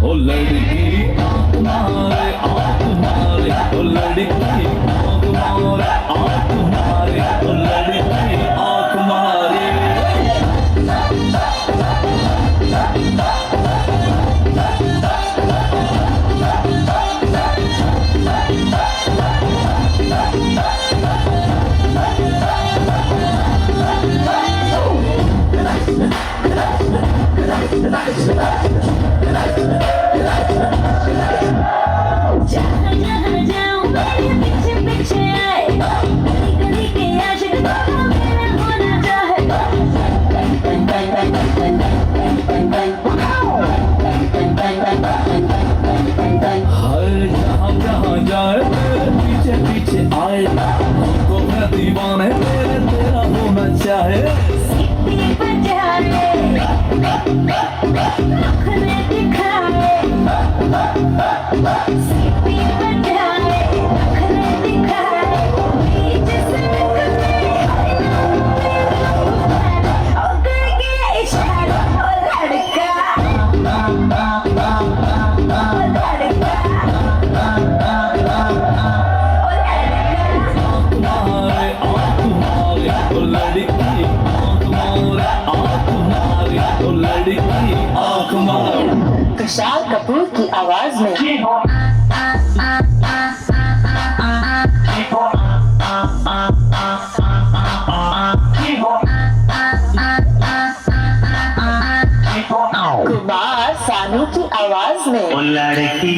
ओ लड़की आँख मारे आँख मारे ओ लड़की आँख मारे आँख मारे ओ लड़की आँख मारे जहाँ जहाँ जाऊँ मेरे पीछे पीछे आए गली गली के आशिक तेरा मेरा होना चाहे हर जहाँ जहाँ जाए मेरे पीछे पीछे आए हमको मैं दीवाने तेरे तेरा होना चाहे सीटी बजाए नखरे दिखाए सीटी बजाए नखरे दिखाए बीच सड़क में ओ करके इशारा ओ लड़का मारे आँख मारे ओ लड़की आँख मारे आँख मारे ओ लड़की आँख मारे विशाल कपूर की आवाज में कुमार सानू की आवाज में ओ लड़की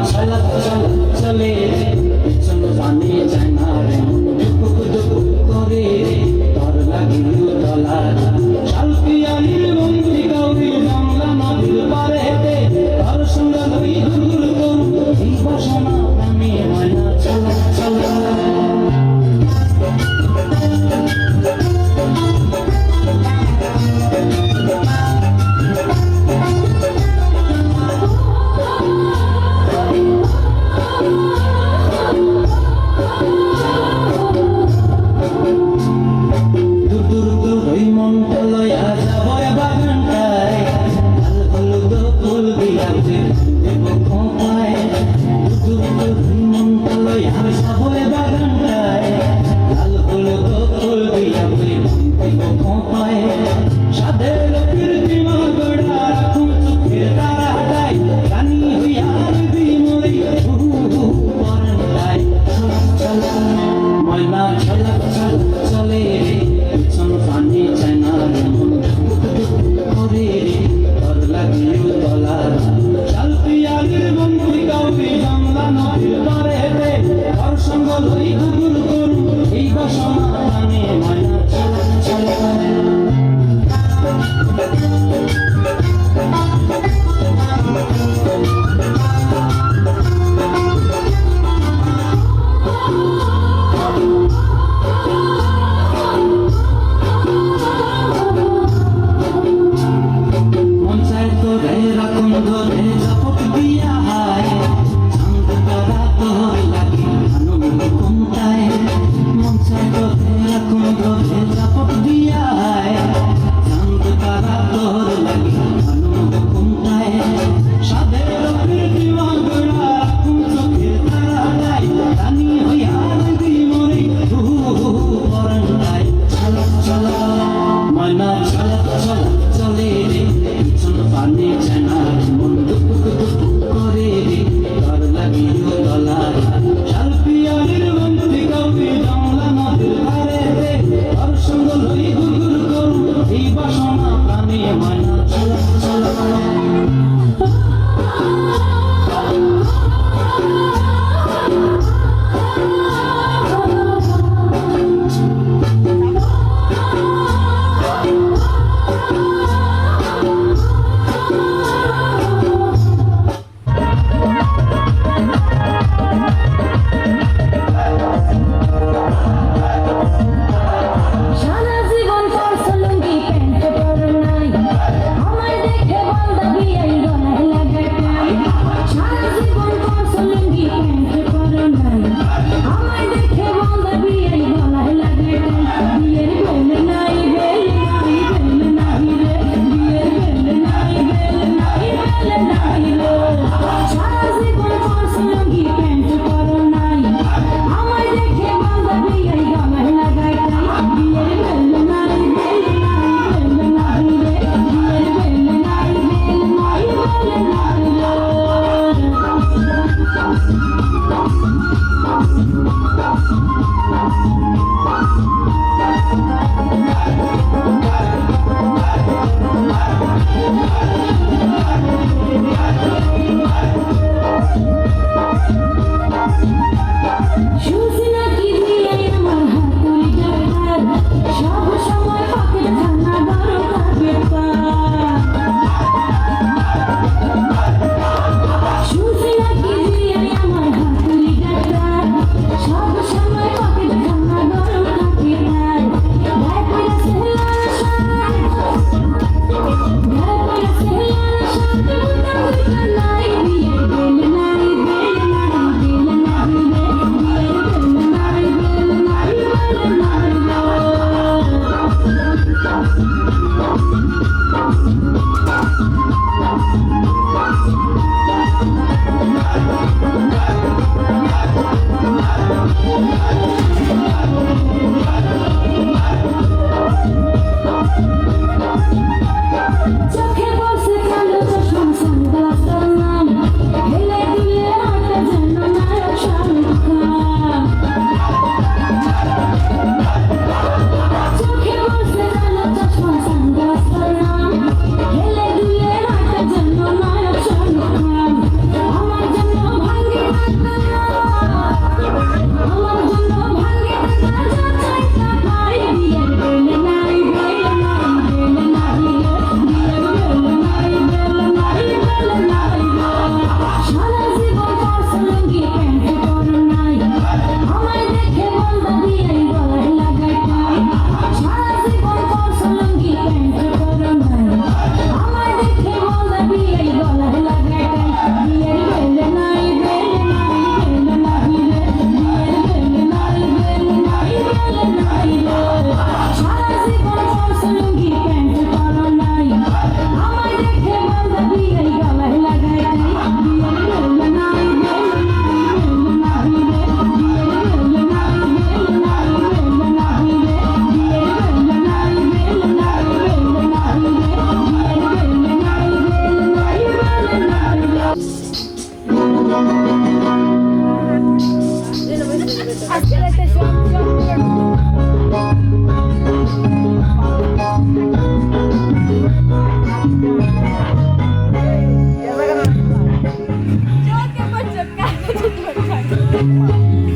চলা চলা চলে রে চলো জানি যায় না রে দুপুক দুপুক করে রে তোর লাগিল তলা শালপিয়ালির বন্দি গৌরী বাংলা নদীর পারে হেঁটে তোর সঙ্গে নই দূর করু এই বাসনা আমি ময়না চলা চলা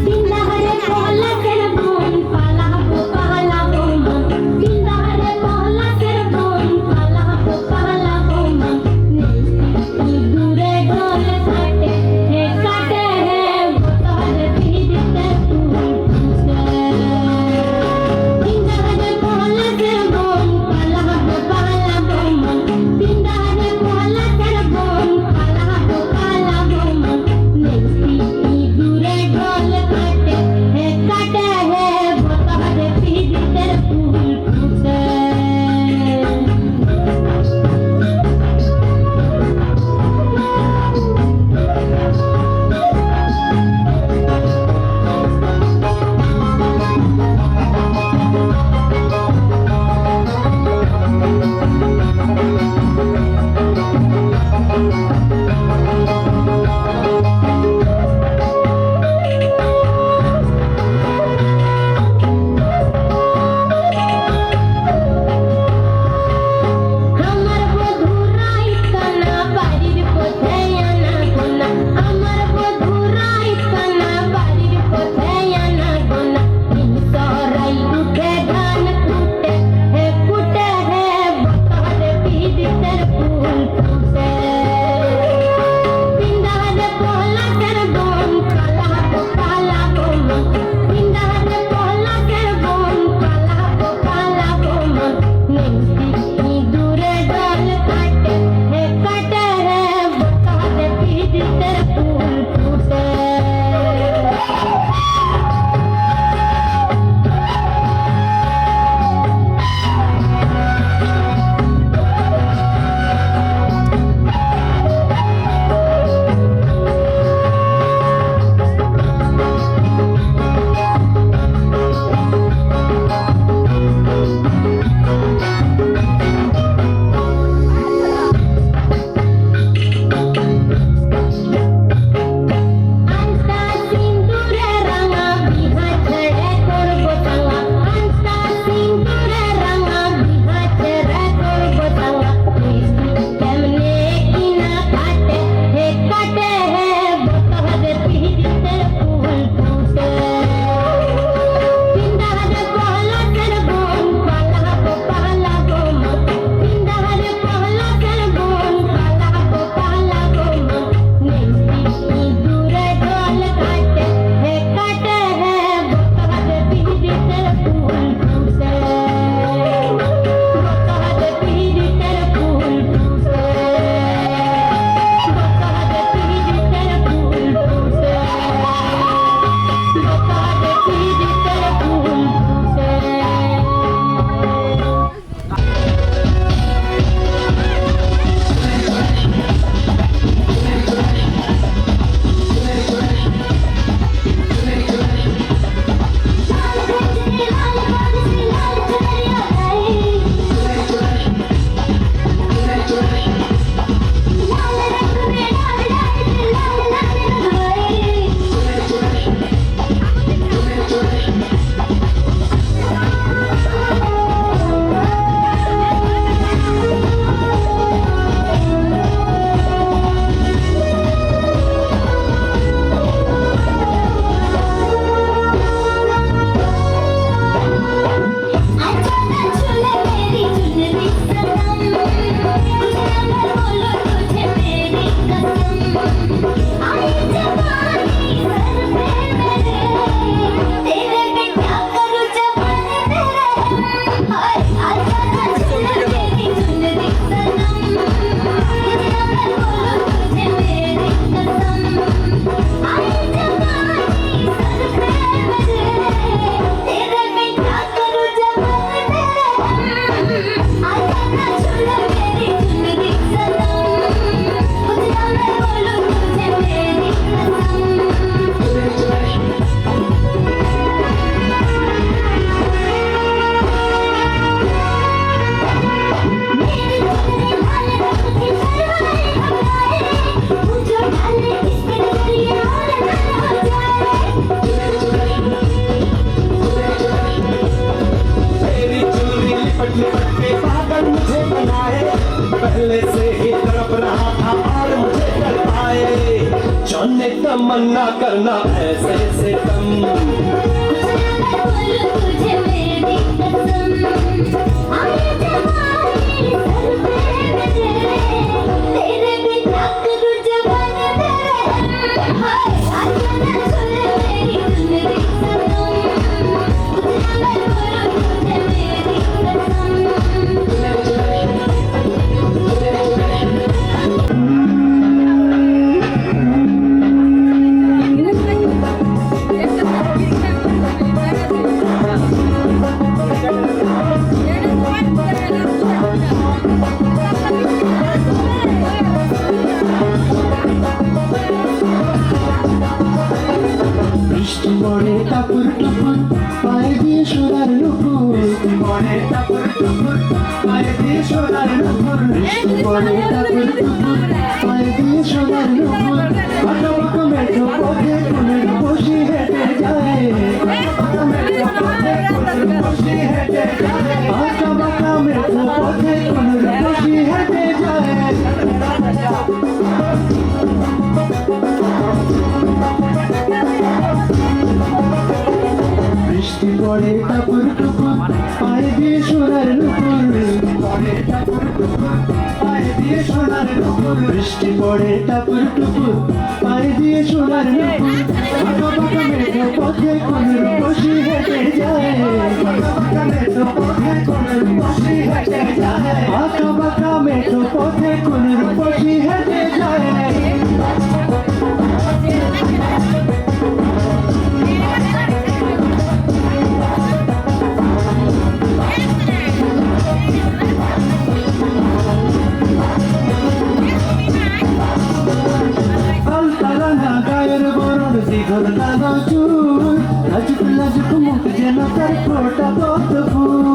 Pindahare pola kerbon palabu palabu man. Pindahare pola kerbon palabu palabu man. Dure gole kate he botare pidite tu. Pindahare pola kerbon palabu palabu man. Pindahare pola kerbon palabu palabu man. Dure gole ना करना ऐसे से कम बोलूं तुझे मेरी कसम आए जवानी सर पे मेरे तेरे बिना करूं जवान तेरे हाय आजा ना छोड़ मेरी जिंदगी सनम तुझे मैं बोलूं तुझे मेरी कसम বৃষ্টি পড়ে টাপুর টুপুর পায়ে দিয়ে সোনার নুপুর পড়ে টাপুর টুপুর পায়ে দিয়ে সোনার নুপুর বৃষ্টি পড়ে টাপুর টুপুর পায়ে দিয়ে সোনার নুপুর আঁকা বাঁকা মেঠো পথে কোনের বসি হেঁটে যায় আঁকা মেঠো পথে কোনের বসি হেঁটে যায় আঁকা বাঁকা মেঠো পথে কোনের বসি হেঁটে যায় বৃষ্টি পড়ে টাপুর টুপুর পায়ে দিয়ে সোনার নুপুর পড়ে টাপুর টুপুর পায়ে দিয়ে সোনার নুপুর বৃষ্টি পড়ে টাপুর টুপুর পায়ে দিয়ে সোনার নুপুর আঁকা বাঁকা মেঠো পথে কোনের বসি হেঁটে যায় আঁকা বাঁকা মেঠো পথে কোনের বসি হেঁটে যায় আঁকা বাঁকা মেঠো পথে কোনের বসি হেঁটে যায় আলতারানা গায়ের বরণ দীঘল কালো চুল লাজুক লাজুক মুখ যেন তার ফোটা পদ্ম ফুল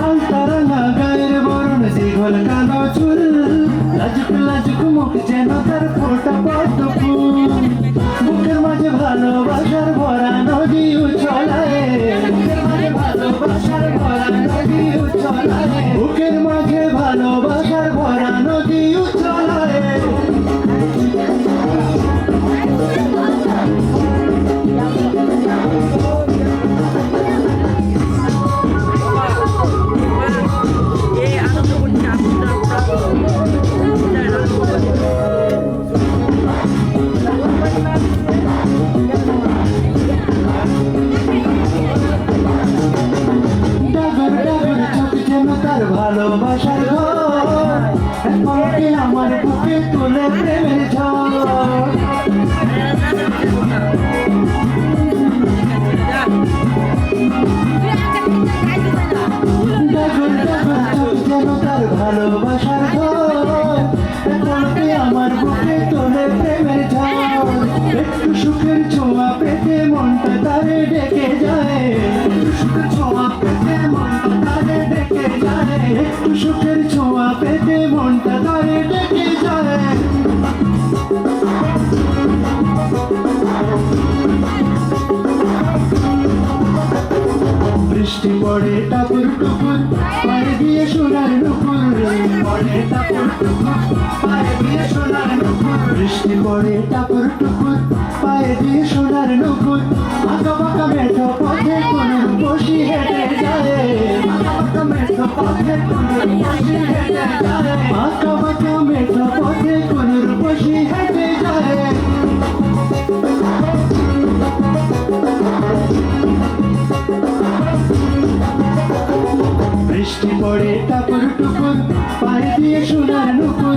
আলতারানা গায়ের বরণ দীঘল কালো চুল লাজুক লাজুক মুখ যেন তার ফোটা পদ্ম ফুল বুকের মাঝে ভালোবাসার ভরা নদী উছলায় ভালোবাসার ভরা নদী উছলায় বুকের মাঝে ভালোবাসার ভরা নদী উছলায় ডাগর ডাগর চোখ যেন তার ভালোবাসার ঘর এমনকি আমার বুকে তুলে প্রেমের ঝড় ডাগর ডাগর চোখ যেন তার ভালোবাসার ঘর এমনকি আমার বুকে তুলে প্রেমের ঝড় একটু সুখের ছোঁয়া পেতে মনটা তারে ডেকে যায় একটু সুখের ছোঁয়া পেতে মনটা তারে ডেকে যায় একটু সুখের ছোঁয়া পেতে মনটা তারে ডেকে যায় বৃষ্টি পড়ে টাপুর টুপুর পায়ে দিয়ে সোনার নুপুর পড়ে টাপুর টুপুর পায়ে দিয়ে সোনার নুপুর বৃষ্টি পড়ে টাপুর টুপুর পায়ে দিয়ে সোনার নুপুর আঁকা বাঁকা মেঠো পথে কোনের বসি হেঁটে যায় আঁকা বাঁকা মেঠো পথে কোনের বসি হেঁটে যায় আঁকা বাঁকা মেঠো পথে কোনের বসি হেঁটে যায় বৃষ্টি পড়ে টাপুর টুপুর পায়ে দিয়ে সোনার নুপুর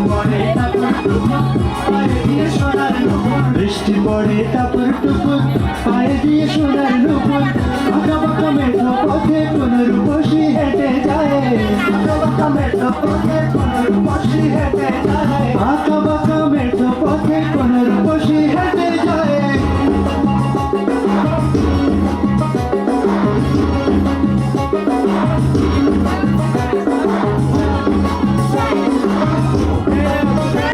পড়ে টাপুর টুপুর পায়ে দিয়ে সোনার নুপুর বৃষ্টি পড়ে টাপুর টুপুর পায়ে দিয়ে সোনার নুপুর আঁকা বাঁকা মেঠো পথে কোনের বসি হেঁটে যায় আঁকা বাঁকা মেঠো পথে কোনের বসি হেঁটে যায় আঁকা বাঁকা মেঠো পথে কোনের বসি